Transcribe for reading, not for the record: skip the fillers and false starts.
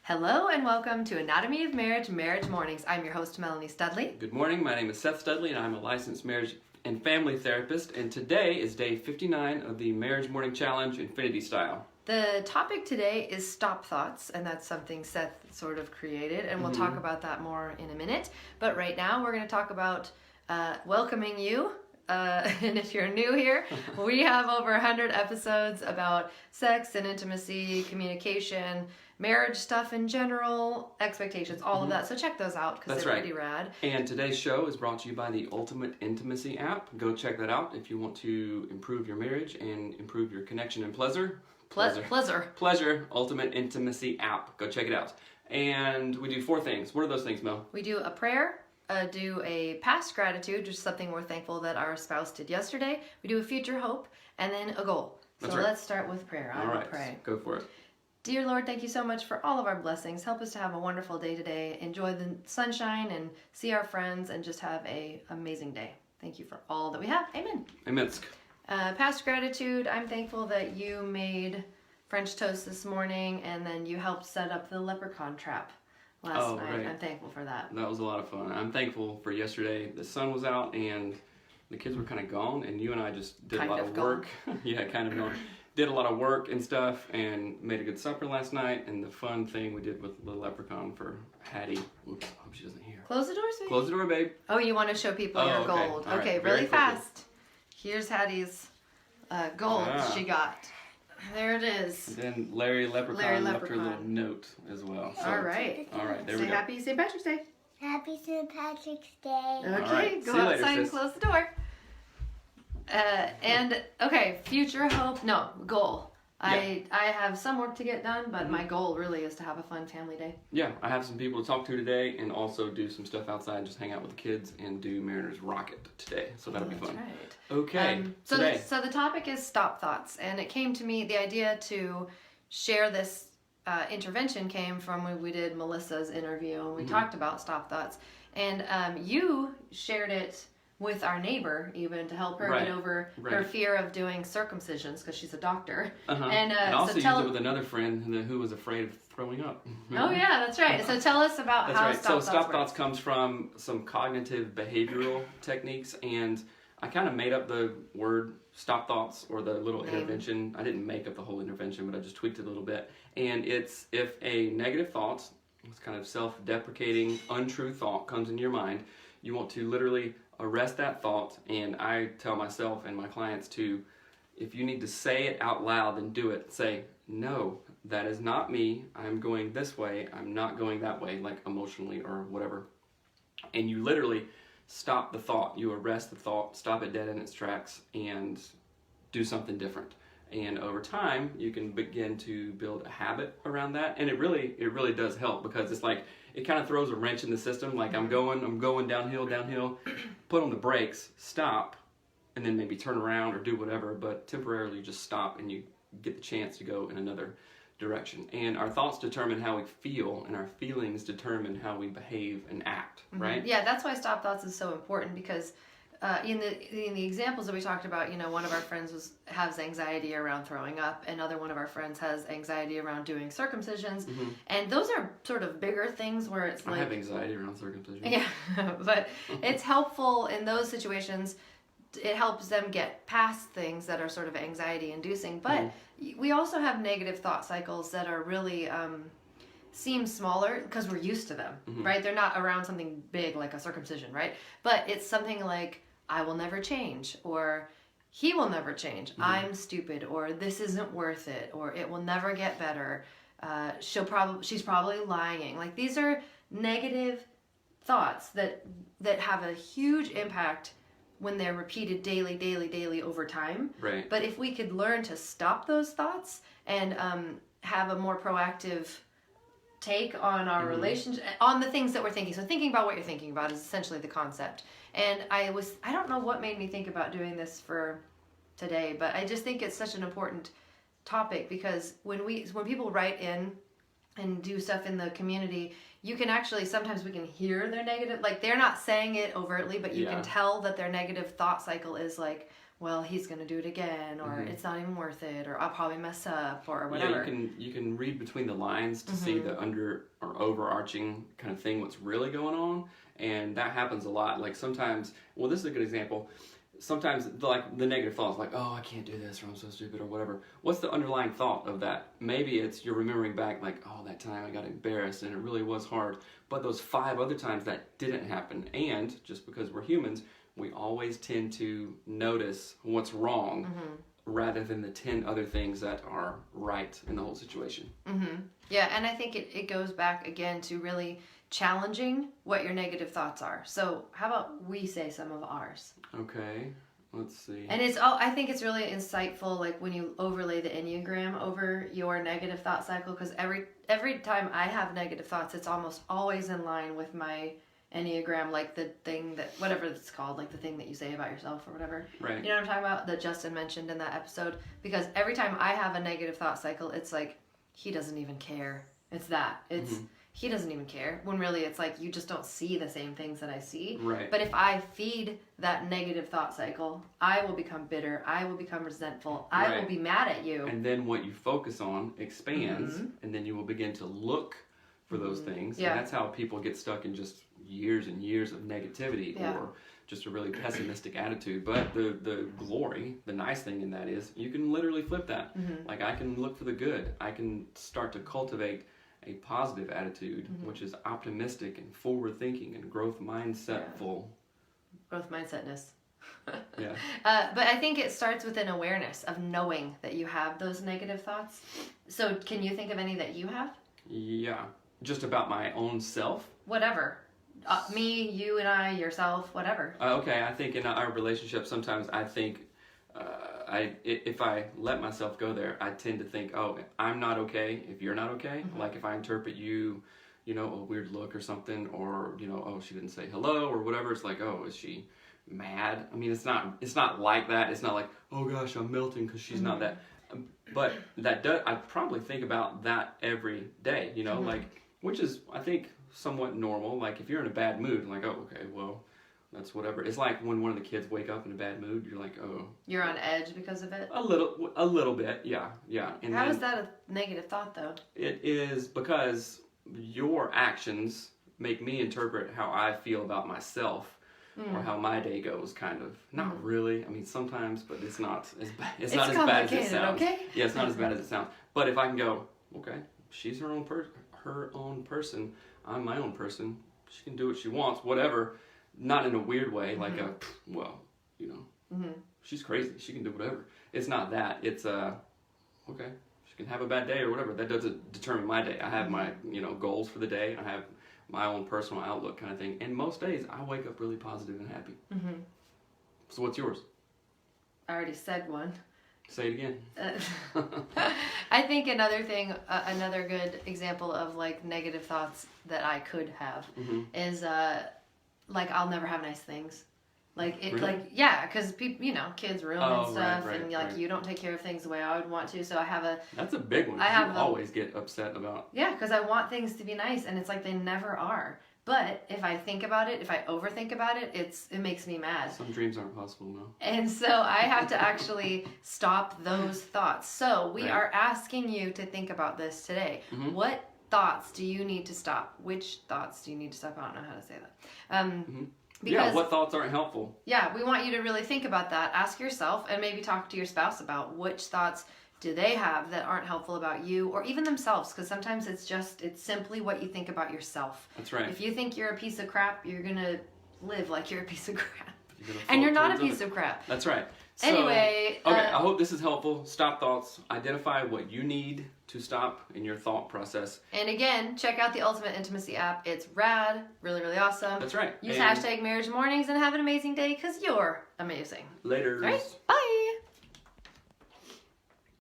Hello and welcome to Anatomy of Marriage, Marriage Mornings. I'm your host, Melanie Studley. Good morning, my name is Seth Studley and I'm a licensed marriage and family therapist, and today is day 59 of the Marriage Morning Challenge Infinity Style. The topic today is stop thoughts, and that's something Seth sort of created, and we'll talk about that more in a minute. But right now we're going to talk about welcoming you. And if you're new here, we have over 100 episodes about sex and intimacy, communication, marriage stuff in general, expectations, all of that. So check those out because they're pretty rad. And today's show is brought to you by the Ultimate Intimacy app. Go check that out if you want to improve your marriage and improve your connection and pleasure. Ultimate Intimacy app. Go check it out. And we do 4 things. What are those things, Mel? We do a prayer. Do a past gratitude, just something we're thankful that our spouse did yesterday. We do a future hope, and then a goal. So let's start with prayer. I will pray. Go for it. Dear Lord, thank you so much for all of our blessings. Help us to have a wonderful day today. Enjoy the sunshine and see our friends and just have an amazing day. Thank you for all that we have. Amen. Amen. Past gratitude, I'm thankful that you made French toast this morning and then you helped set up the leprechaun trap last night. Right. I'm thankful for that. That was a lot of fun. I'm thankful for yesterday. The sun was out and the kids were kind of gone, and you and I just did a lot of work. Yeah, kind of gone. Did a lot of work and stuff and made a good supper last night, and the fun thing we did with the leprechaun for Hattie. Oops, I hope she doesn't hear. Close the door, sweetie. Close the door, babe. Oh, you want to show people your gold. All okay, right. really fast. Here's Hattie's gold she got. There it is. And then Larry Leprechaun left her a little note as well. So, all right, there we go. Say happy St. Patrick's Day. Happy St. Patrick's Day. Okay, go outside and close the door. Future hope. No, goal. Yeah. I have some work to get done, but my goal really is to have a fun family day. Yeah, I have some people to talk to today and also do some stuff outside, just hang out with the kids and do Mariners Rocket today. So that'll be fun. Right. Okay. So the topic is stop thoughts, and it came to me, the idea to share this intervention came from when we did Melissa's interview and we talked about stop thoughts. And you shared it with our neighbor, even to help her get over her fear of doing circumcisions because she's a doctor. And also used it with another friend who was afraid of throwing up. Oh yeah, that's right. So tell us about how stop thoughts comes from some cognitive behavioral techniques, and I kind of made up the word stop thoughts or the little intervention. I didn't make up the whole intervention, but I just tweaked it a little bit. And it's if a negative thought, it's kind of self-deprecating, untrue thought comes into your mind, you want to literally arrest that thought, and I tell myself and my clients to, if you need to say it out loud, then do it. Say, no, that is not me. I'm going this way. I'm not going that way, like emotionally or whatever. And you literally stop the thought. You arrest the thought, stop it dead in its tracks, and do something different. And over time, you can begin to build a habit around that. And it really does help, because it's like, it kind of throws a wrench in the system. Like I'm going downhill, put on the brakes, stop, and then maybe turn around or do whatever, but temporarily just stop and you get the chance to go in another direction. And our thoughts determine how we feel, and our feelings determine how we behave and act, right? Yeah, that's why stop thoughts is so important, because in the examples that we talked about, one of our friends has anxiety around throwing up, another one of our friends has anxiety around doing circumcisions, and those are sort of bigger things where it's like... I have anxiety around circumcision. Yeah, but it's helpful in those situations. It helps them get past things that are sort of anxiety inducing, but we also have negative thought cycles that are really... seem smaller because we're used to them, right? They're not around something big like a circumcision, right? But it's something like, I will never change, or he will never change, I'm stupid, or this isn't worth it, or it will never get better, she's probably lying. Like, these are negative thoughts that have a huge impact when they're repeated daily over time. Right. But if we could learn to stop those thoughts and have a more proactive take on our relationship, on the things that we're thinking. So thinking about what you're thinking about is essentially the concept. And I don't know what made me think about doing this for today, but I just think it's such an important topic, because when people write in and do stuff in the community, you can actually, sometimes we can hear their negative, like they're not saying it overtly, but you can tell that their negative thought cycle is like, well, he's going to do it again, or it's not even worth it, or I'll probably mess up, or whatever. Yeah, you can read between the lines to see the under or overarching kind of thing, what's really going on, and that happens a lot. Like sometimes, well, this is a good example. Sometimes the negative thoughts, like, oh, I can't do this, or I'm so stupid, or whatever. What's the underlying thought of that? Maybe it's you're remembering back, like, oh, that time I got embarrassed and it really was hard. But those 5 other times that didn't happen, and just because we're humans, we always tend to notice what's wrong rather than the 10 other things that are right in the whole situation. Yeah, and I think it goes back again to really challenging what your negative thoughts are. So how about we say some of ours? Okay, let's see. And I think it's really insightful, like when you overlay the Enneagram over your negative thought cycle, because every time I have negative thoughts, it's almost always in line with my Enneagram, like the thing that, whatever it's called, like the thing that you say about yourself or whatever. Right. You know what I'm talking about? That Justin mentioned in that episode. Because every time I have a negative thought cycle, it's like, he doesn't even care. It's that. It's, he doesn't even care. When really it's like, you just don't see the same things that I see. Right. But if I feed that negative thought cycle, I will become bitter. I will become resentful. I will be mad at you. And then what you focus on expands, and then you will begin to look for those things. Yeah. And that's how people get stuck in just years and years of negativity or just a really pessimistic attitude. But the glory, the nice thing in that is you can literally flip that. Like, I can look for the good. I can start to cultivate a positive attitude, which is optimistic and forward thinking and growth mindsetful. Growth mindsetness. Yeah. But I think it starts with an awareness of knowing that you have those negative thoughts. So can you think of any that you have? Yeah. Just about my own self. Whatever. Me, you and I, yourself, whatever. Okay, I think in our relationship, sometimes I think, if I let myself go there, I tend to think, oh, I'm not okay if you're not okay. Like if I interpret you, a weird look or something, or, oh, she didn't say hello or whatever. It's like, oh, is she mad? I mean, it's not like that. It's not like, oh gosh, I'm melting because she's not that. But I probably think about that every day, like, which is, I think, somewhat normal. Like if you're in a bad mood, like, oh, okay, well, that's whatever. It's like when one of the kids wake up in a bad mood, you're like, oh. You're on edge because of it? A little bit, yeah. And how is that a negative thought, though? It is because your actions make me interpret how I feel about myself or how my day goes, kind of. Not really. I mean, sometimes, but it's not as bad. It's not as bad as it sounds. Okay? Yeah, it's not as bad as it sounds. But if I can go, okay, she's her own person. I'm my own person. She can do what she wants, whatever. Not in a weird way, like she's crazy. She can do whatever. It's not that. It's okay, she can have a bad day or whatever. That doesn't determine my day. I have my, goals for the day. I have my own personal outlook kind of thing. And most days, I wake up really positive and happy. So what's yours? I already said one. Say it again. I think another thing, another good example of like negative thoughts that I could have is like I'll never have nice things. Like it, really? like yeah, because people, kids ruin and stuff, right, and like you don't take care of things the way I would want to. So I have That's a big one. Always get upset about. Yeah, because I want things to be nice, and it's like they never are. But if I think about it, if I overthink about it, it makes me mad. Some dreams aren't possible, no. And so I have to actually stop those thoughts. So we are asking you to think about this today. What thoughts do you need to stop? Which thoughts do you need to stop? I don't know how to say that. Because, what thoughts aren't helpful? Yeah, we want you to really think about that. Ask yourself and maybe talk to your spouse about which thoughts do they have that aren't helpful about you or even themselves, because sometimes it's simply what you think about yourself. That's right. If you think you're a piece of crap, you're going to live like you're a piece of crap. And you're not a piece of crap. That's right. So, anyway. Okay, I hope this is helpful. Stop thoughts. Identify what you need to stop in your thought process. And again, check out the Ultimate Intimacy app. It's rad. Really, really awesome. That's right. Use hashtag Marriage Mornings and have an amazing day because you're amazing. Later. All right? Bye.